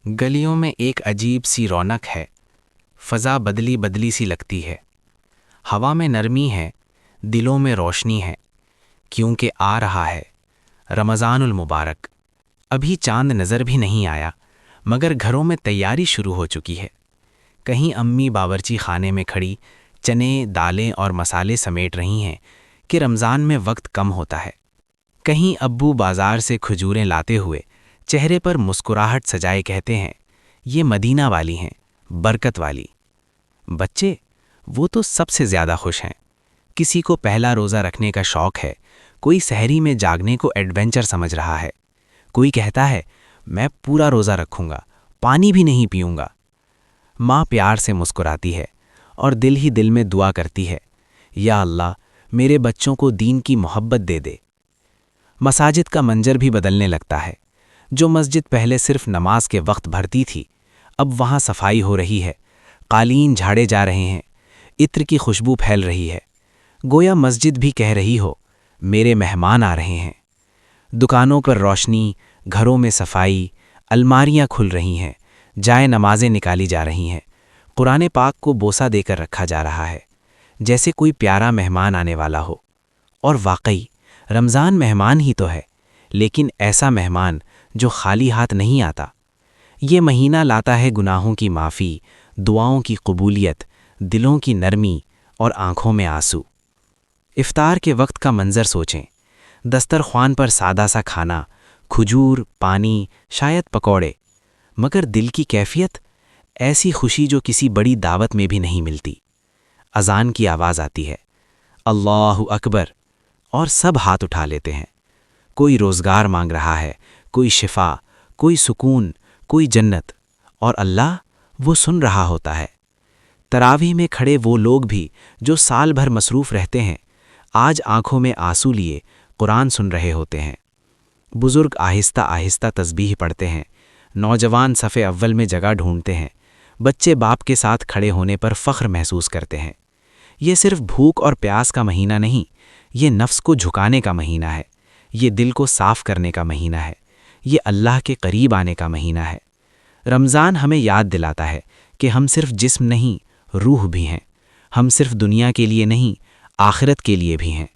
گلیوں میں ایک عجیب سی رونق ہے، فضا بدلی بدلی سی لگتی ہے، ہوا میں نرمی ہے، دلوں میں روشنی ہے، کیونکہ آ رہا ہے رمضان المبارک۔ ابھی چاند نظر بھی نہیں آیا مگر گھروں میں تیاری شروع ہو چکی ہے۔ کہیں امی باورچی خانے میں کھڑی چنے، دالیں اور مسالے سمیٹ رہی ہیں کہ رمضان میں وقت کم ہوتا ہے۔ کہیں ابو بازار سے کھجوریں لاتے ہوئے چہرے پر مسکراہٹ سجائے کہتے ہیں، یہ مدینہ والی ہیں، برکت والی۔ بچے وہ تو سب سے زیادہ خوش ہیں۔ کسی کو پہلا روزہ رکھنے کا شوق ہے، کوئی سحری میں جاگنے کو ایڈونچر سمجھ رہا ہے، کوئی کہتا ہے میں پورا روزہ رکھوں گا، پانی بھی نہیں پیوں گا۔ ماں پیار سے مسکراتی ہے اور دل ہی دل میں دعا کرتی ہے، یا اللہ میرے بچوں کو دین کی محبت دے دے۔ مساجد کا منظر بھی بدلنے لگتا ہے۔ جو مسجد پہلے صرف نماز کے وقت بھرتی تھی، اب وہاں صفائی ہو رہی ہے، قالین جھاڑے جا رہے ہیں، عطر کی خوشبو پھیل رہی ہے، گویا مسجد بھی کہہ رہی ہو میرے مہمان آ رہے ہیں۔ دکانوں پر روشنی، گھروں میں صفائی، الماریاں کھل رہی ہیں، جائے نمازیں نکالی جا رہی ہیں، قرآن پاک کو بوسہ دے کر رکھا جا رہا ہے، جیسے کوئی پیارا مہمان آنے والا ہو۔ اور واقعی رمضان مہمان ہی تو ہے، لیکن ایسا مہمان جو خالی ہاتھ نہیں آتا۔ یہ مہینہ لاتا ہے گناہوں کی معافی، دعاؤں کی قبولیت، دلوں کی نرمی اور آنکھوں میں آنسو۔ افطار کے وقت کا منظر سوچیں، دسترخوان پر سادہ سا کھانا، کھجور، پانی، شاید پکوڑے، مگر دل کی کیفیت ایسی خوشی جو کسی بڑی دعوت میں بھی نہیں ملتی۔ اذان کی آواز آتی ہے، اللہ اکبر، اور سب ہاتھ اٹھا لیتے ہیں۔ کوئی روزگار مانگ رہا ہے، کوئی شفا، کوئی سکون، کوئی جنت، اور اللہ وہ سن رہا ہوتا ہے۔ تراویح میں کھڑے وہ لوگ بھی جو سال بھر مصروف رہتے ہیں، آج آنکھوں میں آنسو لیے قرآن سن رہے ہوتے ہیں۔ بزرگ آہستہ آہستہ تسبیح پڑھتے ہیں، نوجوان صف اول میں جگہ ڈھونڈتے ہیں، بچے باپ کے ساتھ کھڑے ہونے پر فخر محسوس کرتے ہیں۔ یہ صرف بھوک اور پیاس کا مہینہ نہیں، یہ نفس کو جھکانے کا مہینہ ہے، یہ دل کو صاف کرنے کا مہینہ ہے، یہ اللہ کے قریب آنے کا مہینہ ہے۔ رمضان ہمیں یاد دلاتا ہے کہ ہم صرف جسم نہیں، روح بھی ہیں، ہم صرف دنیا کے لیے نہیں، آخرت کے لیے بھی ہیں۔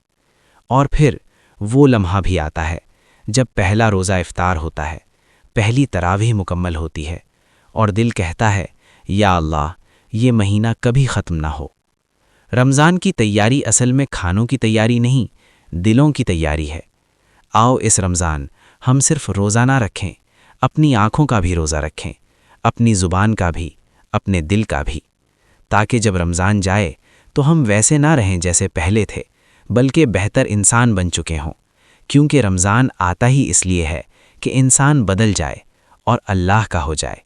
اور پھر وہ لمحہ بھی آتا ہے جب پہلا روزہ افطار ہوتا ہے، پہلی تراویح مکمل ہوتی ہے، اور دل کہتا ہے یا اللہ یہ مہینہ کبھی ختم نہ ہو۔ رمضان کی تیاری اصل میں کھانوں کی تیاری نہیں، دلوں کی تیاری ہے۔ آؤ اس رمضان ہم صرف روزہ نہ رکھیں، اپنی آنکھوں کا بھی روزہ رکھیں، اپنی زبان کا بھی، اپنے دل کا بھی، تاکہ جب رمضان جائے تو ہم ویسے نہ رہیں جیسے پہلے تھے، بلکہ بہتر انسان بن چکے ہوں، کیونکہ رمضان آتا ہی اس لیے ہے کہ انسان بدل جائے اور اللہ کا ہو جائے۔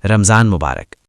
رمضان مبارک۔